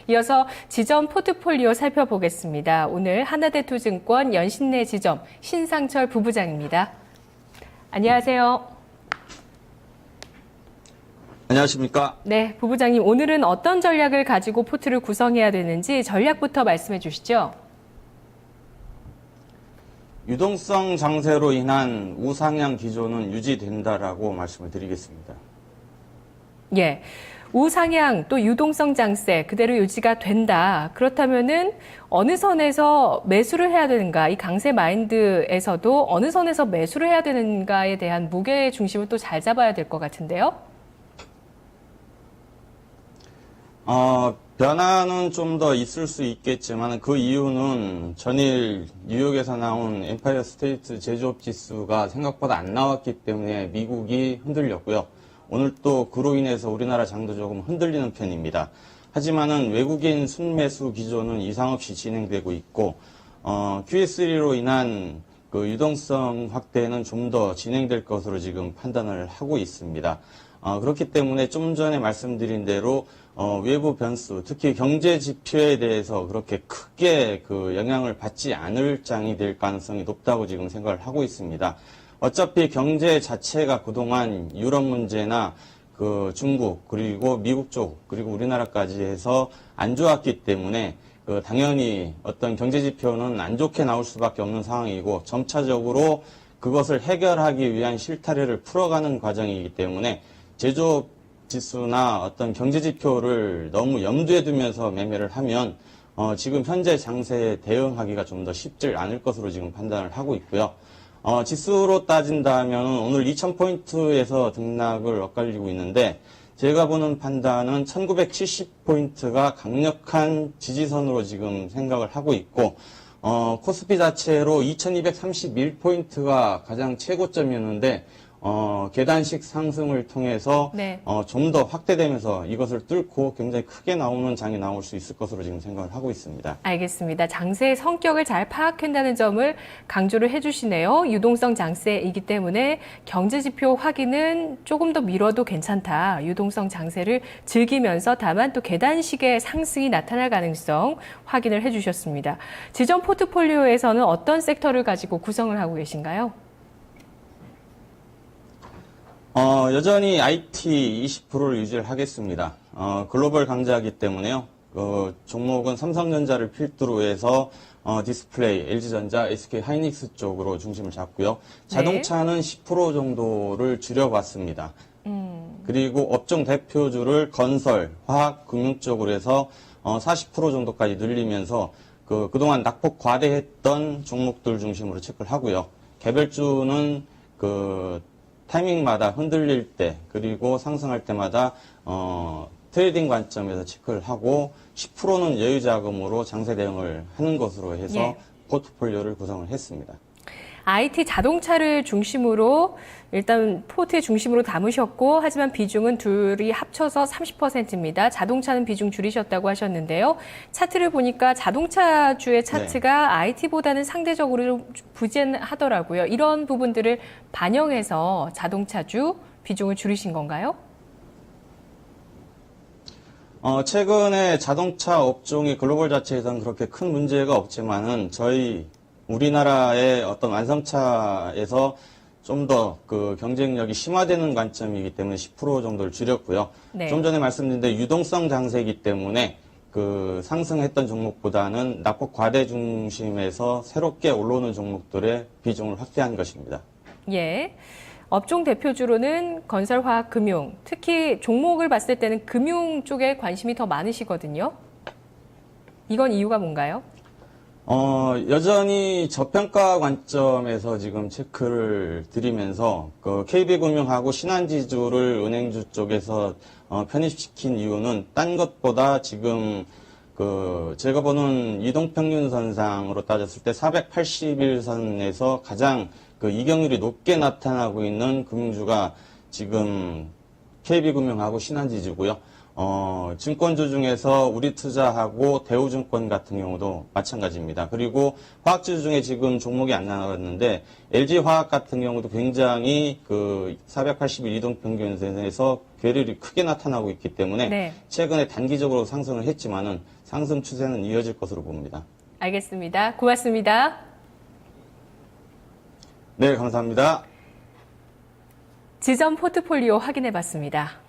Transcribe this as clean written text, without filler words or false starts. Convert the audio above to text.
이어서 지점 포트폴리오 살펴보겠습니다. 오늘 하나대투증권 연신내 지점 신상철 부부장입니다. 안녕하세요. 안녕하십니까? 네, 부부장님 오늘은 어떤 전략을 가지고 포트를 구성해야 되는지 전략부터 말씀해 주시죠. 유동성 장세로 인한 우상향 기조는 유지된다라고 말씀을 드리겠습니다. 예. 우상향 또 유동성 장세 그대로 유지가 된다. 그렇다면은 어느 선에서 매수를 해야 되는가? 이 강세 마인드에서도 어느 선에서 매수를 해야 되는가에 대한 무게의 중심을 또 잘 잡아야 될 것 같은데요. 변화는 좀 더 있을 수 있겠지만 그 이유는 전일 뉴욕에서 나온 엠파이어 스테이트 제조업 지수가 생각보다 안 나왔기 때문에 미국이 흔들렸고요. 오늘 또 그로 인해서 우리나라 장도 조금 흔들리는 편입니다. 하지만은 외국인 순매수 기조는 이상 없이 진행되고 있고, QE3로 인한 그 유동성 확대는 좀 더 진행될 것으로 지금 판단을 하고 있습니다. 그렇기 때문에 좀 전에 말씀드린 대로 외부 변수, 특히 경제 지표에 대해서 그렇게 크게 그 영향을 받지 않을 장이 될 가능성이 높다고 지금 생각을 하고 있습니다. 어차피 경제 자체가 그동안 유럽 문제나 그 중국 그리고 미국 쪽 그리고 우리나라까지 해서 안 좋았기 때문에 그 당연히 어떤 경제 지표는 안 좋게 나올 수밖에 없는 상황이고 점차적으로 그것을 해결하기 위한 실타래를 풀어가는 과정이기 때문에 제조업 지수나 어떤 경제 지표를 너무 염두에 두면서 매매를 하면 지금 현재 장세에 대응하기가 좀 더 쉽지 않을 것으로 지금 판단을 하고 있고요. 지수로 따진다면 오늘 2000포인트에서 등락을 엇갈리고 있는데 제가 보는 판단은 1970포인트가 강력한 지지선으로 지금 생각을 하고 있고 코스피 자체로 2231포인트가 가장 최고점이었는데 계단식 상승을 통해서 네. 좀 더 확대되면서 이것을 뚫고 굉장히 크게 나오는 장이 나올 수 있을 것으로 지금 생각을 하고 있습니다. 알겠습니다. 장세의 성격을 잘 파악한다는 점을 강조를 해주시네요. 유동성 장세이기 때문에 경제지표 확인은 조금 더 미뤄도 괜찮다. 유동성 장세를 즐기면서 다만 또 계단식의 상승이 나타날 가능성 확인을 해주셨습니다. 지점 포트폴리오에서는 어떤 섹터를 가지고 구성을 하고 계신가요? 여전히 IT 20%를 유지를 하겠습니다. 글로벌 강자이기 때문에요. 종목은 삼성전자를 필두로 해서 디스플레이, LG전자, SK 하이닉스 쪽으로 중심을 잡고요. 자동차는 10% 정도를 줄여봤습니다. 그리고 업종 대표주를 건설, 화학, 금융 쪽으로 해서 40% 정도까지 늘리면서 그동안 낙폭 과대했던 종목들 중심으로 체크를 하고요. 개별주는 타이밍마다 흔들릴 때 그리고 상승할 때마다 트레이딩 관점에서 체크를 하고 10%는 여유 자금으로 장세 대응을 하는 것으로 해서 예. 포트폴리오를 구성을 했습니다. IT 자동차를 중심으로 일단 포트의 중심으로 담으셨고 하지만 비중은 둘이 합쳐서 30%입니다. 자동차는 비중 줄이셨다고 하셨는데요. 차트를 보니까 자동차주의 차트가 IT보다는 상대적으로 부진하더라고요. 이런 부분들을 반영해서 자동차주 비중을 줄이신 건가요? 최근에 자동차 업종이 글로벌 자체에서는 그렇게 큰 문제가 없지만은 저희 우리나라의 어떤 완성차에서 좀 더 그 경쟁력이 심화되는 관점이기 때문에 10% 정도를 줄였고요. 네. 좀 전에 말씀드린 대로 유동성 장세이기 때문에 그 상승했던 종목보다는 낙폭 과대 중심에서 새롭게 올라오는 종목들의 비중을 확대한 것입니다. 예. 업종 대표주로는 건설, 화학, 금융, 특히 종목을 봤을 때는 금융 쪽에 관심이 더 많으시거든요. 이건 이유가 뭔가요? 여전히 저평가 관점에서 지금 체크를 드리면서 KB금융하고 신한지주를 은행주 쪽에서 편입시킨 이유는 딴 것보다 지금 제가 보는 이동평균선상으로 따졌을 때 480일선에서 가장 이경률이 높게 나타나고 있는 금융주가 지금 KB금융하고 신한지주고요. 증권주 중에서 우리투자하고 대우증권 같은 경우도 마찬가지입니다. 그리고 화학주 중에 지금 종목이 안 나왔는데 LG화학 같은 경우도 굉장히 480일 이동평균선에서 괴리율이 크게 나타나고 있기 때문에 네. 최근에 단기적으로 상승을 했지만은 상승 추세는 이어질 것으로 봅니다. 알겠습니다. 고맙습니다. 네, 감사합니다. 지점 포트폴리오 확인해 봤습니다.